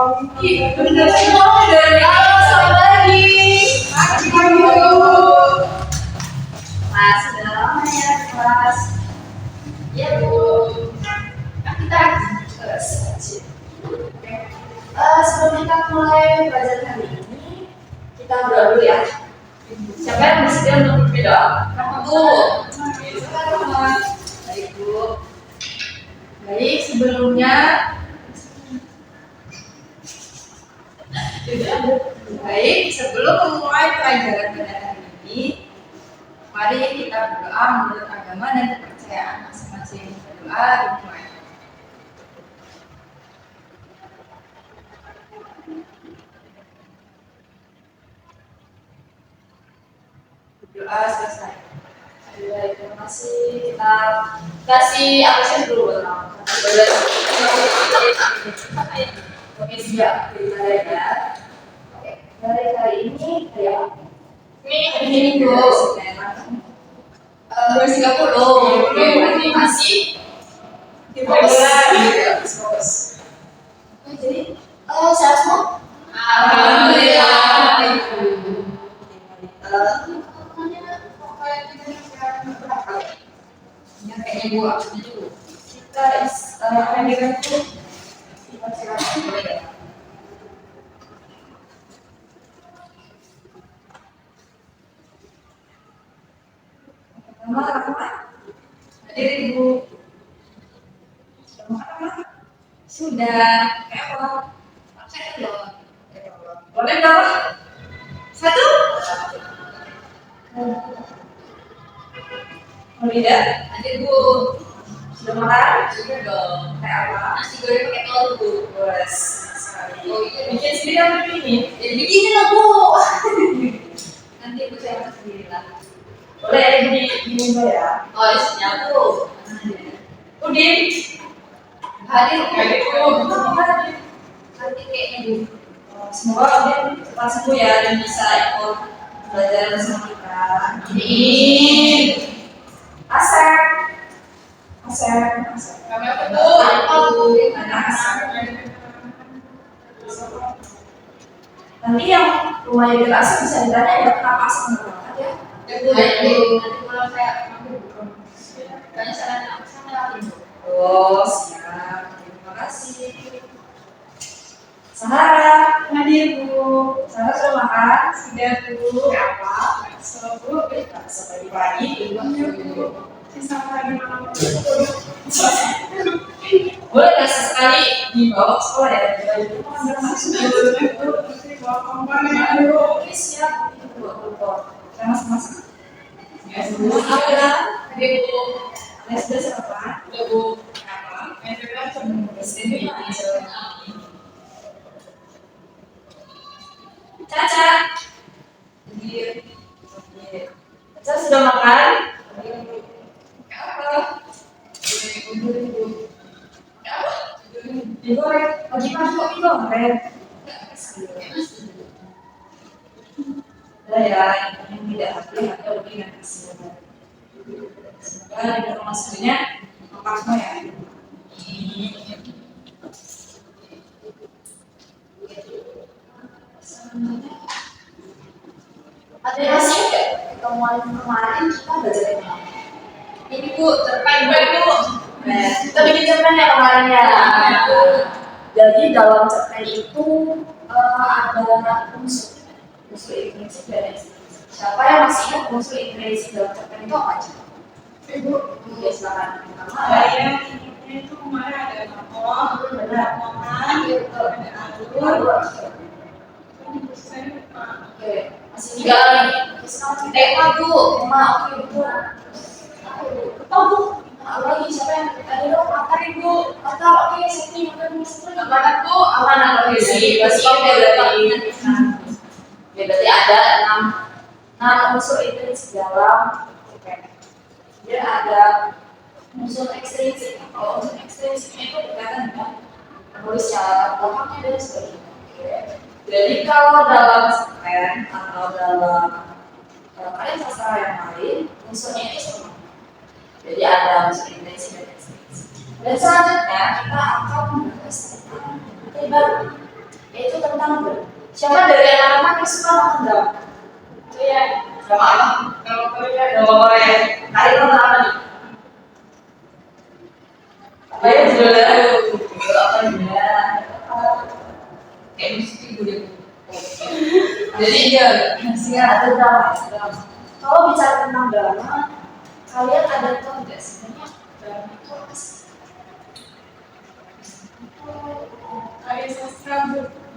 Bener semua dari selamat pagi. Pagi Bu. Mas, sudah lama ya kelas. Iya Bu. Kan kita kelas. Sebelum kita mulai belajar hari ini, kita berdoa dulu ya. Siapa yang bersedia untuk berdoa? Kakak Bu. Baik Bu. Baik, sebelumnya sebelum memulai pelajaran pada hari ini, mari kita berdoa menurut agama dan kepercayaan masing-masing. Berdoa dimulai. Berdoa selesai. Baik, terima kasih. Kita kasih apresiasi dulu. Oke, siap. Kita lihat. Oke, dari hari ini ya. Ini Minggu. 2030. Ini masih di jadi sehat semua? Alhamdulillah. Kayaknya gua dulu. Kita akan dibantu. Kita silakan boleh. Pertama, hadir Ibu. Sudah makan? Sudah. Kayak apa? Saya belum. Boleh berapa? Satu? Mau tidak? Hadir Bu. Sudah makan? Sudah dong. Kayak apa? Nasi goreng pakai telur Bu. Bos. Oh iya. Bikin sendiri apa ini? Jadi bikinin lah Bu. Nanti Bu saya makan sendiri lah. Boleh diminum ya? Oh isinya Bu. Udin. Hadir Bu. Nanti kayaknya Bu. Semoga Udin cepat sembuh ya dan bisa ikut belajar bersama kita. Amin. Asep. Kami apa Bu? Anak Asep. Nanti yang rumahnya di Asep bisa ditanya ya kenapa Asep berangkat ya? Nanti kalau saya mampu banyak saran sama Ibu. Oh siap. Terima kasih. Sahara, hadir Bu. Sahara sudah makan? Sudah Bu. Apa? Sudah Bu. Sampai pagi. Boleh nggak sesekali dibawa ke sekolah ya? Oke siap. Saya masuk. Ya semua ada. Hadir Bu. Anda sudah siapa? Sudah Bu. Apa? Saya sendiri. Caca. Caca sudah makan? Apa? Digoreng. Pagi-pagi kok digoreng? Udah ya, yang tidak hati atau lebih yang kasih. Semoga di dalam maksudnya lengkap semua ya. Ada hasil nggak pertemuan kemarin kita belajar apa? Ini Bu, cerpen Bu. Kita bikin cerpen ya kemarin ya. Jadi dalam cerpen itu ada unsur intrinsik dan ekstrinsik. Siapa yang masih ingat unsur intrinsik dalam cerpen itu apa aja? Ibu, ya silakan. Saya itu kemarin ada tokoh, ada omongan, ada alur. Oke, masih tiga lagi. Sekarang tema Bu, tema oke Bu. Oh Bu, apa lagi siapa yang tadi dong? Makan Ibu, atau oke setting makan Bu, aman oke sih. Masih oke berarti. Ya berarti ada 6 unsur intrinsik dalam cerpen. Dia ada unsur ekstrinsik. Kalau unsur ekstrinsik itu berkaitan dengan penulis secara belakangnya dan sebagainya. Jadi kalau dalam cerpen atau dalam karya sastra yang lain, unsurnya itu sama. Jadi ada unsur intrinsik dan ekstrinsik. Dan selanjutnya kita akan membahas tentang materi baru. yaitu tentang drama. Siapa dari anak-anak yang suka nonton drama? Itu ya, drama apa? Drama Korea. Drama Korea. Hari nonton apa nih? Apa ya judulnya? Apa judulnya? MC Budaya. Jadi iya, ada drama. Kalau bicara tentang drama, kalian ada tahu nggak sebenarnya drama itu apa sih? Karya sastra.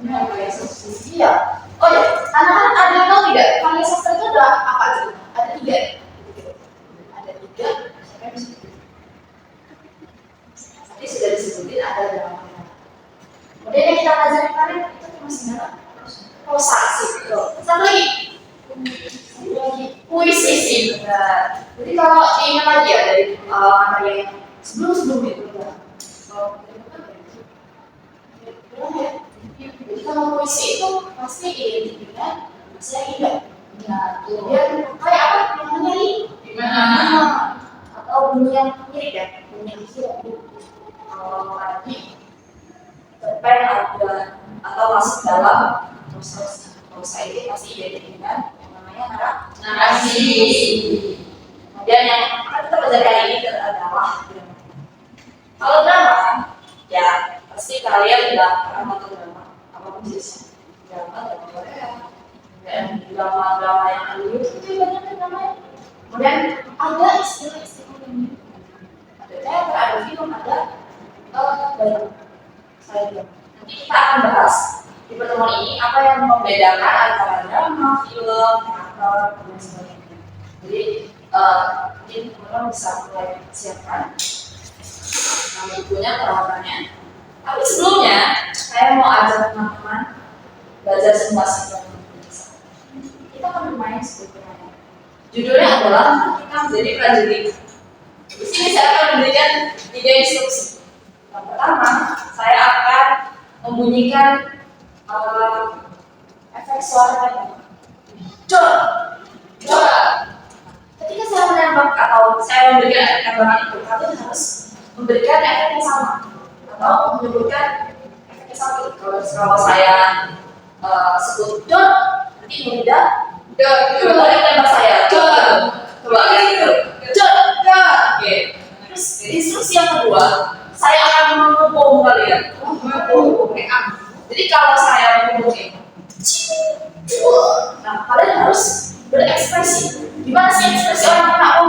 Karya sastra. Iya. Oh ya, anak-anak ada yang tahu tidak? Karya sastra itu ada apa aja? Ada 3. Ada 3. Siapa yang bisa? Tadi sudah disebutin ada drama. Kemudian yang kita pelajari kemarin itu cuma sebenarnya prosasi. Satu lagi. Puisi sih, benar. Jadi kalau diingat lagi ya dari materi yang sebelum itu, jadi kalau puisi itu pasti identik dengan bahasa yang indah. Kemudian kayak apa? Yang menyanyi, gimana? Atau bunyi yang mirip ya, bunyi yang mirip. Kalau tadi cerpen atau masuk dalam prosa itu pasti identik dengan narasi. Kemudian yang akan kita belajar kali ini adalah drama. Kalau drama, ya pasti kalian sudah pernah nonton drama, apapun jenisnya. Drama Korea, dan drama yang ada di YouTube itu banyak namanya. Kemudian ada istilah-istilah ini. Ada teater, ada film, ada banyak. Nanti kita akan bahas di pertemuan ini apa yang membedakan antara drama, film, teater, dan sebagainya. Jadi mungkin teman-teman bisa mulai siapkan bukunya, peralatannya. Tapi sebelumnya saya mau ajak teman-teman belajar simulasi yang bisa. Kita akan bermain seperti ini. Judulnya adalah kita menjadi prajurit. Di sini saya akan memberikan 3 instruksi. Yang pertama, saya akan membunyikan efek suara dor. Ketika saya menembak atau saya memberikan efek tembakan itu, kalian harus memberikan efek yang sama atau menyebutkan efek yang sama. Kalau saya sebut dor, nanti mudah dor. Coba tembak saya dor. Coba gitu dor. Oke. Terus instruksi yang kedua, saya akan menghukum kalian. Jadi kalau saya menghukum, nah kalian harus berekspresi. Gimana sih ekspresi orang kenapa?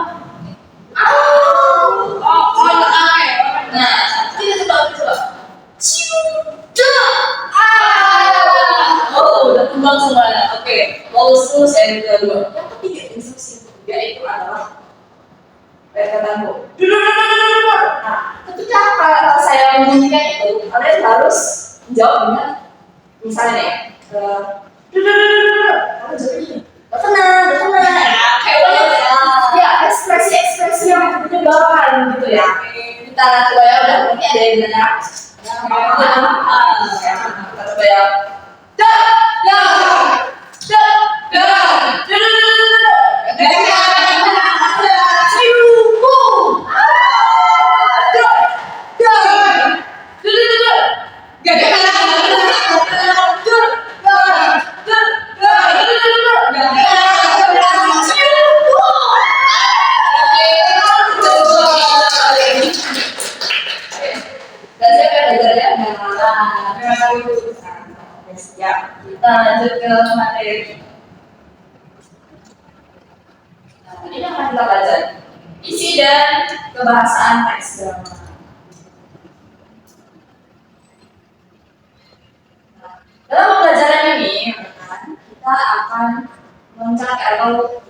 Nah, kita coba. Oh, udah kembang semuanya. Oke, terus yang kedua. Yang ketiga, instruksi ketiga itu adalah kata-kataku. Nah, ketika kalau saya membunyikan itu, kalian harus menjawab dengan misalnya nih, kalian jawab ini, tenang. Ya, ekspresi yang menyebalkan gitu ya. Kita coba ya, udah mungkin ada yang benar. Kita coba ya. Ya, kita lanjut ke materi. Nah, ini yang akan kita baca. Isi dan kebahasaan teks drama. Nah, dalam pembelajaran ini, kita akan mencapai atau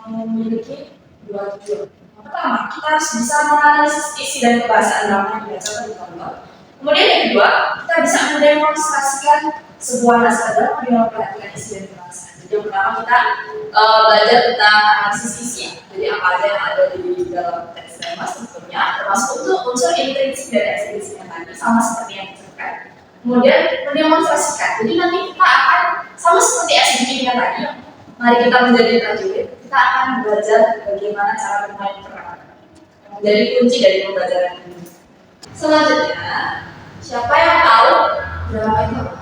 memiliki 2 tujuan. Yang pertama, kita harus bisa menganalisis isi dan kebahasaan drama yang dibacakan di tonton. Kemudian yang kedua, kita bisa mendemonstrasikan sebuah naskah drama dengan memperhatikan isi dan kebahasaan. Jadi yang pertama kita belajar tentang analisis isi. Jadi apa aja yang ada di dalam teks drama sebetulnya, termasuk untuk unsur intrinsik dan ekstrinsik yang tadi, sama seperti yang disebutkan. Kemudian mendemonstrasikan. Jadi nanti kita akan sama seperti SDG yang tadi. Mari kita menjadi prajurit. Kita akan belajar bagaimana cara bermain peran. Menjadi kunci dari pembelajaran ini. Selanjutnya, siapa yang tahu drama itu apa?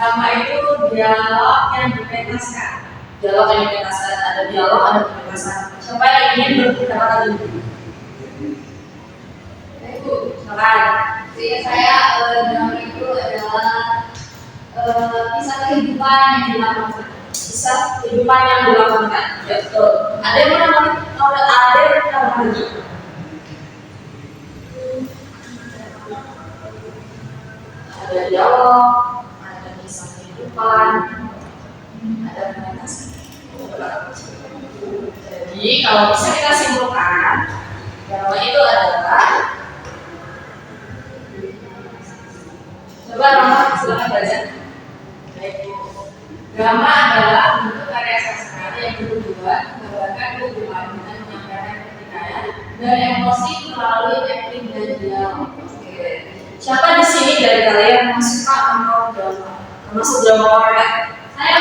Drama itu dialog yang dipentaskan. Dialog yang dipentaskan, ada dialog, ada pementasan. Siapa yang ingin berpendapat lagi? Ibu, Silakan. Jadi saya drama itu adalah kisah kehidupan yang dilakukan. Kisah kehidupan yang dilakukan. Ya, betul. Ada yang mau nambah lagi? Ada dialog, ada kisah kehidupan, ada pementasan. Jadi kalau bisa kita simpulkan, drama itu adalah, coba Rama silakan baca. baik Bu. Drama adalah bentuk karya sastra yang bertujuan menggambarkan kehidupan dengan menyampaikan kepercayaan dan emosi melalui akting dan dialog. Oke. Siapa di sini dari kalian yang suka nonton drama? Termasuk drama Korea? Saya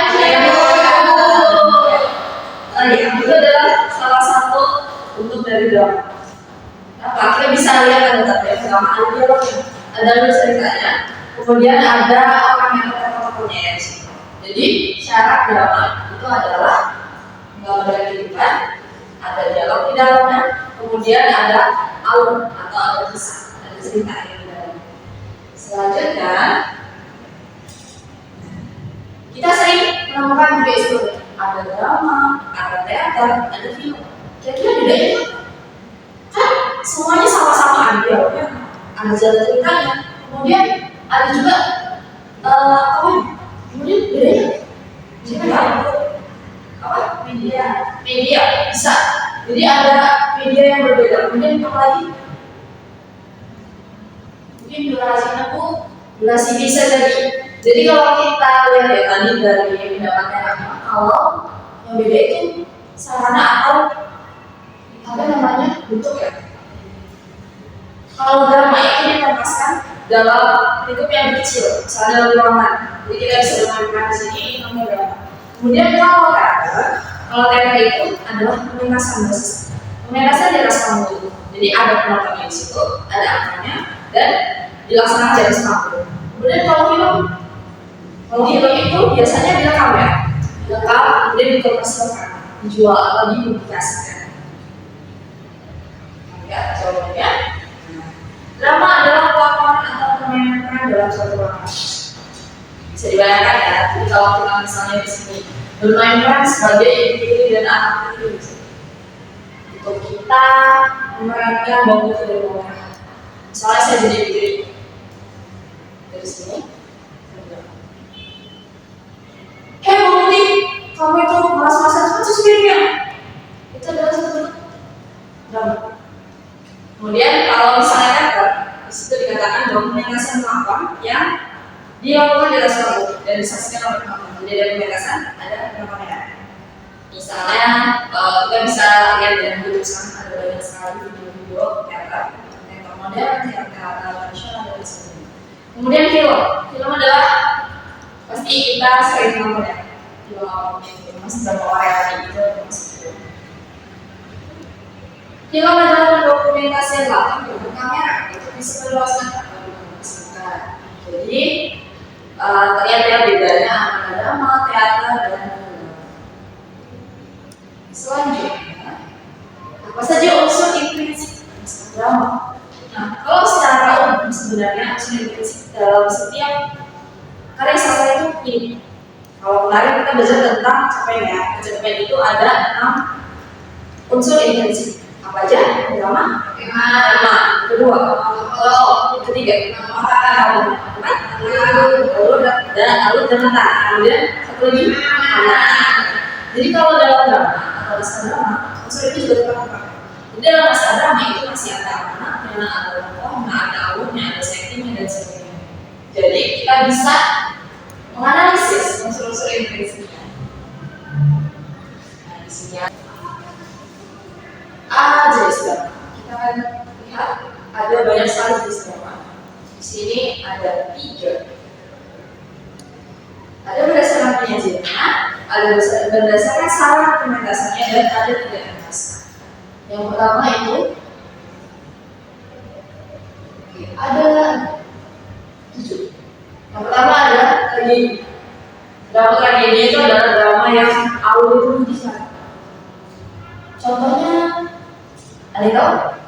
Ya, itu adalah salah satu bentuk dari drama. Apa? Kita bisa lihat ada drama, ada dialognya, ada alur ceritanya, kemudian ada orang yang tokoh-tokohnya ya di sini. Jadi syarat drama itu adalah menggambarkan kehidupan, ada dialog di dalamnya, kemudian ada alur atau ada kisah, ada cerita yang di dalamnya. Selanjutnya, kita sering menemukan juga itu ada drama, ada teater, ada film. Kira-kira bedanya apa? Kan semuanya sama-sama ada dialognya, ada jalan ceritanya, kemudian ada juga apa? Kemudian bedanya siapa tahu? Apa? Media bisa. Jadi ada media yang berbeda. Kemudian apa lagi? Mungkin durasinya Bu, durasi bisa jadi. Jadi kalau kita lihat ya tadi dari pendapatnya kalau yang beda itu sarana atau apa namanya bentuk ya. Kalau drama itu dipentaskan dalam lingkup yang kecil, misalnya dalam ruangan. Jadi kita bisa bermain di sini, ini namanya drama. Kemudian kalau teater itu adalah pementasan basis. Pementasan di atas panggung. Jadi ada penontonnya di situ, ada aktanya dan dilaksanakan di atas panggung. Kemudian kalau film itu biasanya direkam ya, kemudian dikomersilkan, dijual atau dipublikasikan. Ya, jawabannya. Drama adalah pelakon atau permainan peran dalam suatu ruangan. Bisa dibayangkan ya, jadi kalau kita misalnya di sini bermain peran sebagai ibu tiri dan anak tiri, untuk kita memerankan bawang putih dari bawang merah. Misalnya saya jadi ibu tiri dari sini. Hei bawang putih, kamu itu malas-malasan cepat cuci piringnya. Itu adalah satu bentuk drama. Kemudian kalau misalnya teater, di situ dikatakan bahwa pementasan pelakon yang dilakukan di atas panggung dan disaksikan oleh penonton. Jadi ada pementasan, ada penontonnya. Misalnya kita bisa lihat dan menuliskan ada banyak sekali video-video teater modern, teater tradisional dan sebagainya. Kemudian film adalah pasti kita sering nonton ya. Film masih drama Korea tadi itu masih film. Film adalah dokumentasi yang langsung dengan kamera, itu bisa berluaskan atau dipublikasikan. Jadi terlihat ya bedanya antara drama, teater, dan film. Selanjutnya, apa saja unsur implisit drama? Nah, kalau secara umum sebenarnya unsur implisit dalam setiap karya sastra itu ini. Kalau kemarin kita belajar tentang capaian, capaian itu ada 6 unsur implisit. Apa aja? Pertama, kedua, ketiga, lalu dengar. Kemudian satu lagi, jadi kalau dalam drama atau naskah drama, unsur itu juga terpakai. Jadi dalam naskah drama itu masih ada amanatnya, ada tokohnya, ada alurnya, ada settingnya dan sebagainya. Jadi kita bisa menganalisis unsur-unsur implisinya. Nah, di sini jenis drama. Kita akan lihat ada banyak sekali jenis drama. Di sini ada 3. Ada berdasarkan penyajiannya, ada berdasarkan sarana pementasannya, dan ada tidak pementasan. Yang pertama itu ada 7. Yang pertama ada tragedi. Drama tragedi itu adalah drama yang alur itu bisa. Contohnya, ada yang tahu?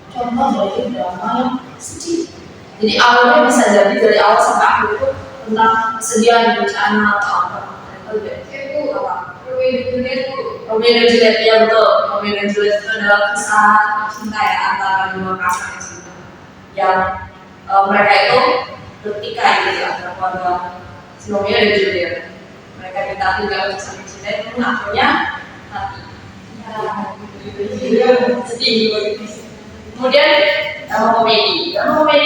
Contoh dari drama yang sedih. Jadi awalnya bisa jadi dari awal sampai akhir itu tentang kesedihan, bencana atau apa. Itu apa? Romeo dan Juliet itu. Romeo dan Juliet, ya betul. Romeo dan Juliet itu adalah kisah cinta ya antara dua pasangan yang mereka itu bertikai gitu ya, kepada si Romeo dan Juliet. Mereka ditaati dalam kisah cinta itu akhirnya mati. Sedih. Kemudian drama komedi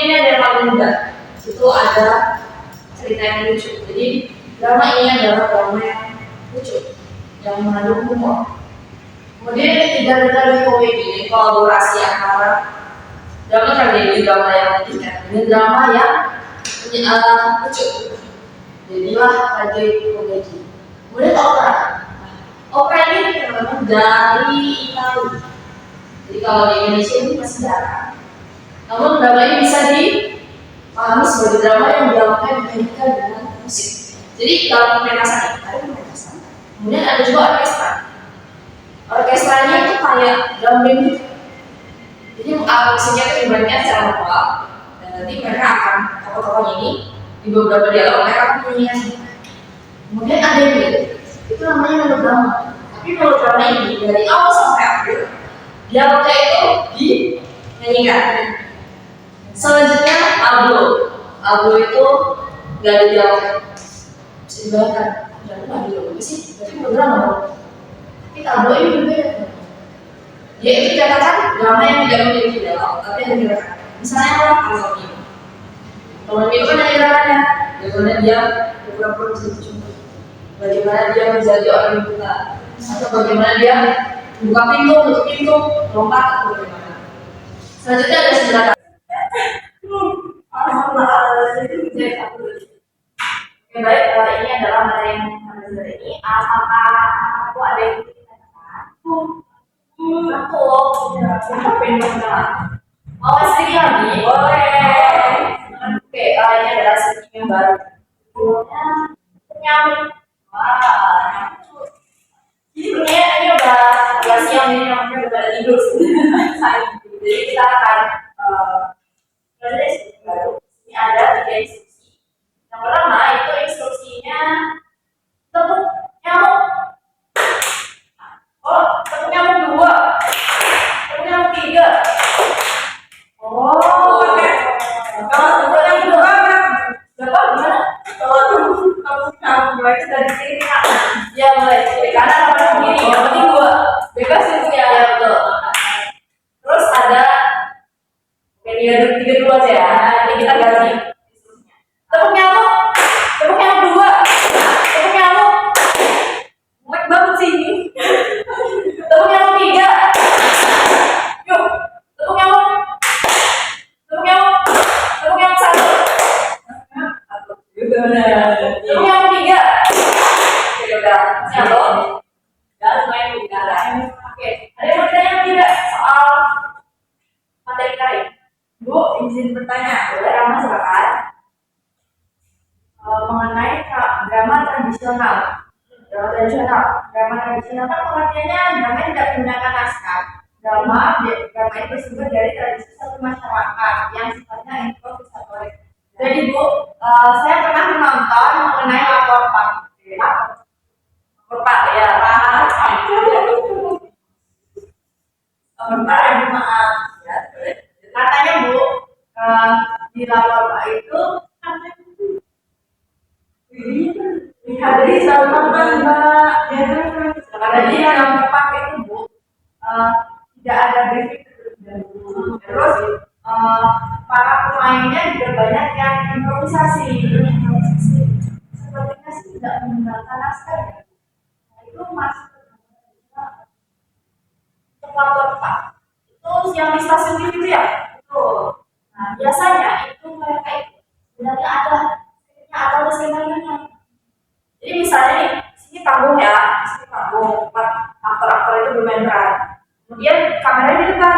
ini ada yang paling mudah. Itu ada cerita yang lucu. Jadi drama ini adalah drama yang lucu, yang mengandung humor. Kemudian tidak ada komedi, ini kolaborasi antara drama tragedi, drama yang menyedihkan, dan drama yang lucu. Jadilah tragedi komedi. Kemudian opera. Opera ini memang dari Italia. Jadi kalau di Indonesia ini masih jarang. Namun drama ini bisa dipahami sebagai drama yang dilakukan dinamika dengan musik. Jadi dalam pementasan itu ada pementasan. Kemudian ada juga orkestra. Orkestranya itu kayak drum band gitu. Jadi musiknya itu dimainkan secara manual. Dan nanti mereka akan tokoh-tokoh ini di beberapa dialog mereka akan menyanyikan. Kemudian ada yang gitu. Itu namanya melodrama. Tapi melodrama ini dari awal sampai akhir dialognya itu dinyanyikan. Selanjutnya Aldo itu nggak ada dialog. Bisa dibayangkan, nggak ada dialog sih. Berarti melodrama. Tapi Aldo ini berbeda. Dia itu dikatakan drama yang tidak memiliki dialog, tapi hanya gerakan. Misalnya orang Aldo itu kan hanya gerakannya. Bagaimana dia pura-pura menjadi cemburu. Bagaimana dia menjadi orang yang buta. Atau bagaimana dia buka pintu, tutup pintu, lompat atau bagaimana. Selanjutnya ada sebelah Oke, baik, ini adalah materi yang hari ini. Apakah aku ada yang dikatakan? Aku pengen kenalan. Mau sedikit lagi? Boleh. Oke, ini adalah sedikit yang baru. Nyamuk. Wah, nyamuk. Jadi ini udah siang ini namanya udah pada tidur. Jadi kita akan belajar instruksi baru. Ini ada 3 instruksi. Yang pertama itu instruksinya tepuk nyamuk. Oh, tepuk nyamuk 2. Tepuk nyamuk 3. Oh, kalau tepuk nyamuk 2 berapa gimana? Kalau tepuk nyamuk 2 itu dari sini kan? Ya mulai dari kanan sampai begini. Yang penting 2. Bebas itu ya, betul. Terus ada tiga dulu aja ya. Nanti kita ganti. Tepuk nyamuk 2. Tepuk nyamuk. Muek banget sih ini. Tepuk nyamuk 3. Yuk, tepuk nyamuk. Tepuk nyamuk 1. Tepuk nyamuk 3. Oke, udah. Nyamuk. Udah lumayan udah. Oke, ada yang mau ditanya tidak soal materi kali? Bu, izin bertanya, boleh Rama silakan. Mengenai drama tradisional. Drama tradisional kan pengertiannya drama yang tidak menggunakan naskah. Drama ini bersumber dari tradisi satu masyarakat yang sifatnya improvisatoris. Jadi Bu, saya pernah menonton mengenai lapor Pak. Lapor Pak ya, Pak. Maaf. Katanya Bu, di lapor Pak itu dihadiri sama Mbak. Karena di lapor Pak itu Bu, tidak ada briefing terus para pemainnya juga banyak yang improvisasi. Sepertinya sih tidak menggunakan naskah ya. Itu masuk lapor Pak itu yang di stasiun TV itu ya, betul. Nah biasanya itu mereka itu sebenarnya ada skenario-nya. Jadi misalnya nih, sini panggung ya, sini panggung, aktor-aktor itu bermain peran. Kemudian kameranya di depan.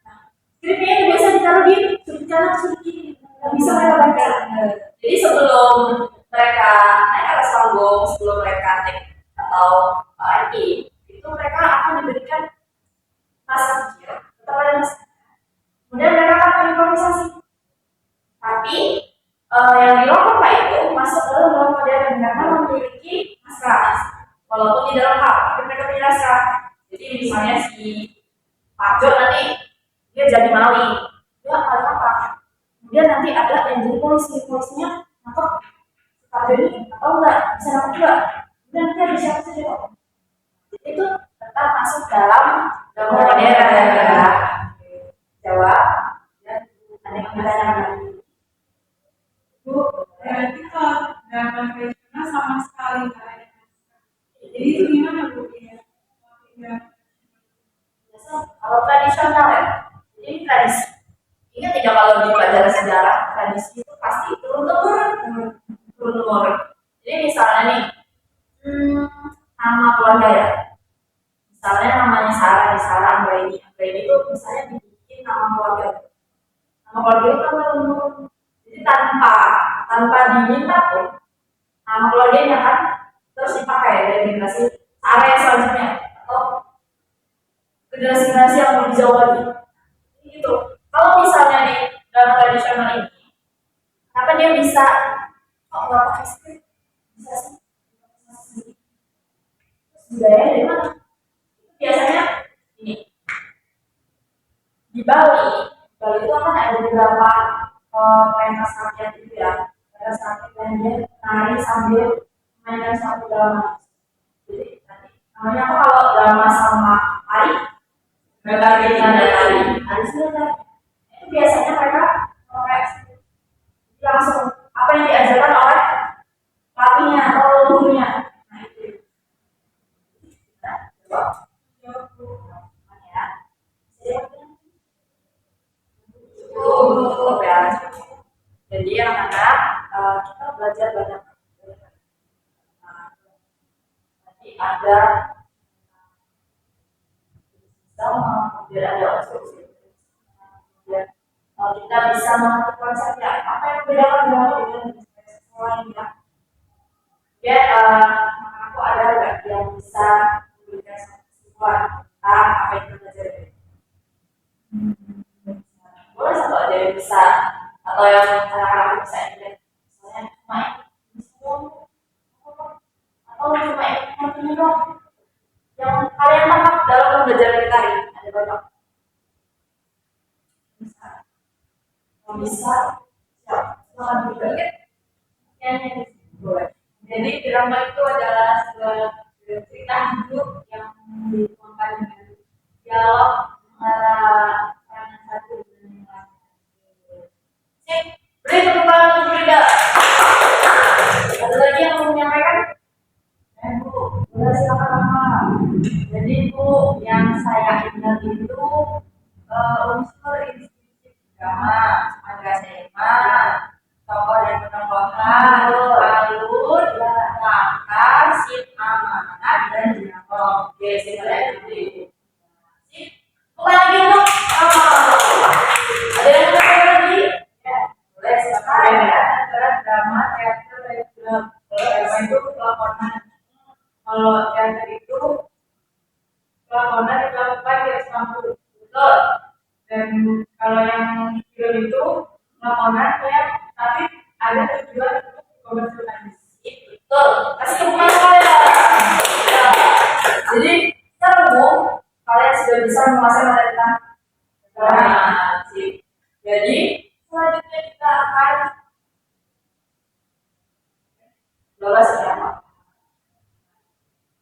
Nah, skripnya itu biasa ditaruh di sudut kanan, sudut kiri, nggak bisa mereka baca. Jadi sebelum mereka naik atas panggung, yang di Eropa itu masuk dalam drama modern karena memiliki naskah. Walaupun tidak lengkap, tapi mereka punya naskah. Jadi misalnya si Pak Jo nanti dia jadi maling, dia paling apa? Kemudian nanti ada yang jadi polisinya nangkep si Pak Jo ini atau enggak bisa nangkep juga. Kemudian nanti ada siapa saja kok. Itu tetap masuk dalam drama modern ya. Jawa dan ada yang bertanya. Bu, berarti kalau drama tradisional sama sekali nggak ada naskah. Jadi itu gimana Bu? Ya. Kalau tradisional ya, jadi tradisi. Ingat tidak kalau di pelajaran sejarah tradisi itu pasti turun temurun. Jadi misalnya nih, nama keluarga ya, misalnya namanya Sarah Anggraini itu misalnya dibikin nama keluarga itu kan turun. Jadi tanpa diminta pun nama keluarganya kan terus dipakai dari generasi Sarah yang selanjutnya atau generasi yang lebih jauh lagi. Gitu. Kalau misalnya di dalam tradisional ini, apa dia bisa kok nggak pakai skrip? Bisa sih. Budaya dari mana? Biasanya ini di Bali itu kan ada beberapa pentas rakyat itu ya. Pentas rakyat yang dia nari sambil mainkan satu drama. Jadi namanya apa kalau drama sama Ari? Berbagai tari sebentar itu biasanya mereka pakai langsung apa yang diajarkan oleh pelatihnya atau gurunya. Nah itu. Jadi anak-anak kita belajar banyak. Nanti ada kemudian ada obstruksi. Kemudian kita bisa mengerti konsepnya apa yang membedakan drama dengan sekolah lainnya. Kemudian aku ada nggak yang bisa memberikan kesimpulan tentang apa yang kita pelajari? Boleh satu aja yang bisa atau yang anak-anak bisa ingat, misalnya cuma atau cuma ini dong yang kalian tangkap dalam belajar tari ada banyak. Bisa ya, silakan juga yang boleh. Jadi drama itu adalah sebuah cerita hidup yang dituangkan dengan dialog antara orang satu dengan yang lain. Sip, beri tepuk tangan untuk Frida. Ada lagi yang mau menyampaikan? Bu, boleh silakan. Jadi Bu, yang saya ingat itu unsur inskripsi drama, ada tema, tokoh dan penokohan, alur, latar, sip, amanat, dan dialog. Oke, sebenarnya itu. Bukan lagi dong. Ada yang mau lagi? Ya, boleh silakan ya. Antara drama, teater, dan film. Kalau drama itu pelakonan. Kalau teater itu pelakonan dilakukan di atas panggung. Betul. Dan kalau yang film itu pelakonan tapi ada tujuan untuk komersialisasi. Betul. Kasih tepuk tangan kalian. Ya. Jadi secara umum kalian sudah bisa menguasai materi tentang drama. Sip. Jadi selanjutnya kita akan belajar drama.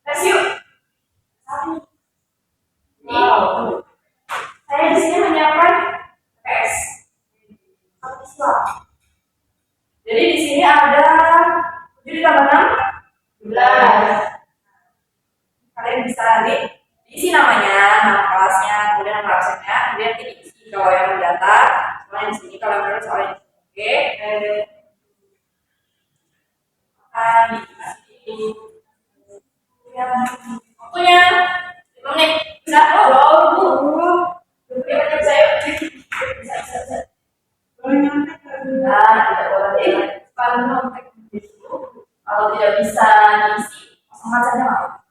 Review. Wow. Saya di sini menyiapkan tes. Siswa. Jadi di sini ada 7 ditambah 6, 12. Kalian bisa lihat diisi namanya, nama kelasnya, kemudian nama absennya, kemudian diisi kalau yang mendaftar, soalnya di sini kalau yang menulis soalnya di sini. Oke. Akan diisi. Waktunya 5 menit. Bisa? Oh, saya. Bisa. Boleh nyontek nggak Bu? Tidak boleh. Kalau tidak bisa diisi, kosongkan saja mau.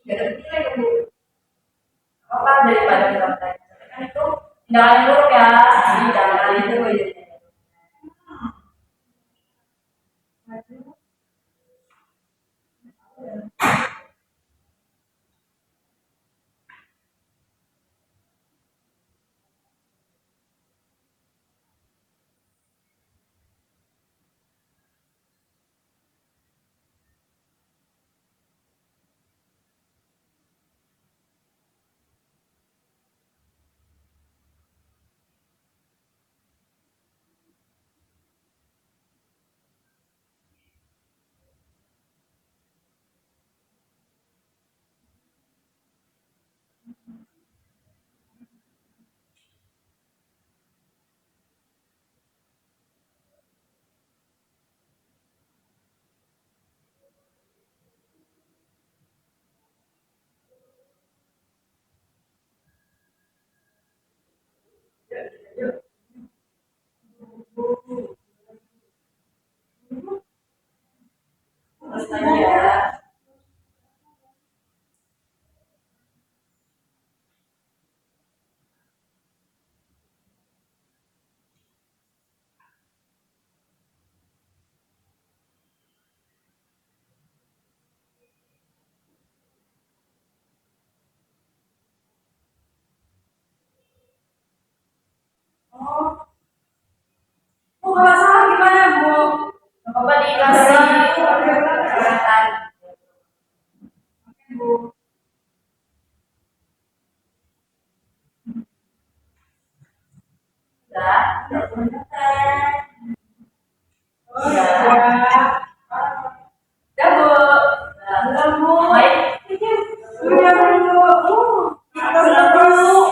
Tidak ada nilai dulu. Apa daripada kita kan itu tindakan buruk ya. Jadi jangan itu. kalau salah gimana Bu? Bapak dikasih peralatan. Oke Bu. Sudah. Oh ya. Udah Bu. Belum Bu. Baik. Sudah Bu. Kita Sudah belum. dulu.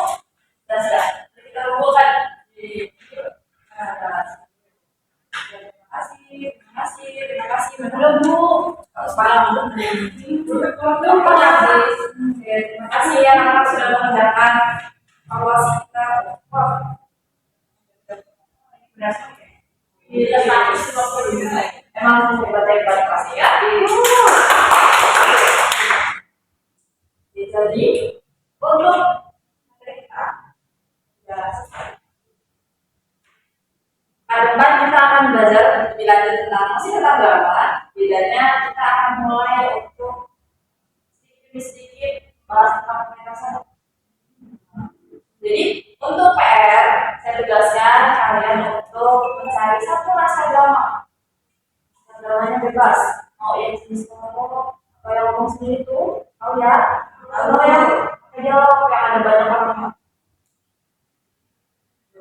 Sudah. Kita kumpulkan di atas. Terima kasih. Belum Bu. Terima kasih ya anak sudah mengerjakan evaluasi kita. Wah, berhasil ya. Iya, 150 nilai. Emang hebat-hebat pasti ya. Jadi, untuk materi kita sudah selesai. Depan kita akan belajar lebih lanjut tentang masih tentang drama. Bedanya kita akan mulai untuk sedikit bahas tentang pementasan. Jadi untuk PR saya tugaskan kalian untuk mencari satu naskah drama. Naskah dramanya bebas, mau yang jenis monolog atau yang ngomong sendiri itu, tahu ya? Atau yang dialog yang ada banyak orang.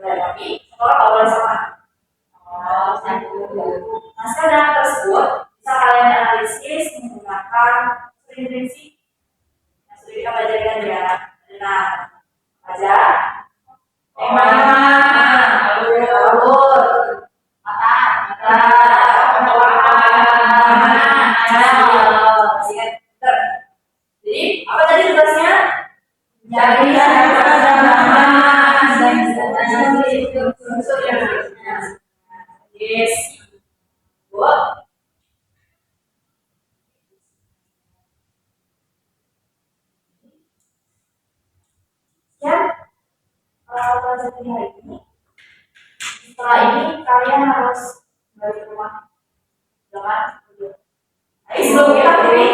Tapi sekolah nggak boleh sama. Naskah drama tersebut bisa kalian analisis menggunakan prinsip yang sudah kita pelajari ya. Nah, aja tema alur mata jadi apa tadi tugasnya cari unsur yang yes buat ya pelajaran hari ini. Setelah ini kalian harus balik rumah dengan video. Nah, sebelum kita pilih,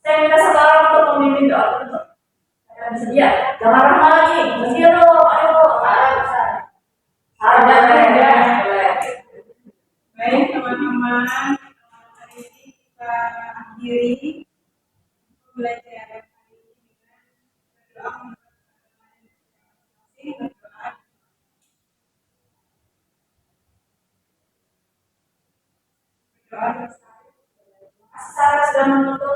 saya minta satu orang untuk memimpin doa dulu. Kalian bersedia? Jangan ramah lagi. Bersedia dong. Ayo. Ada ya. Baik teman-teman, hari ini kita akhiri pembelajaran hari ini dengan berdoa. Berdoa bersama. Saya sudah menutup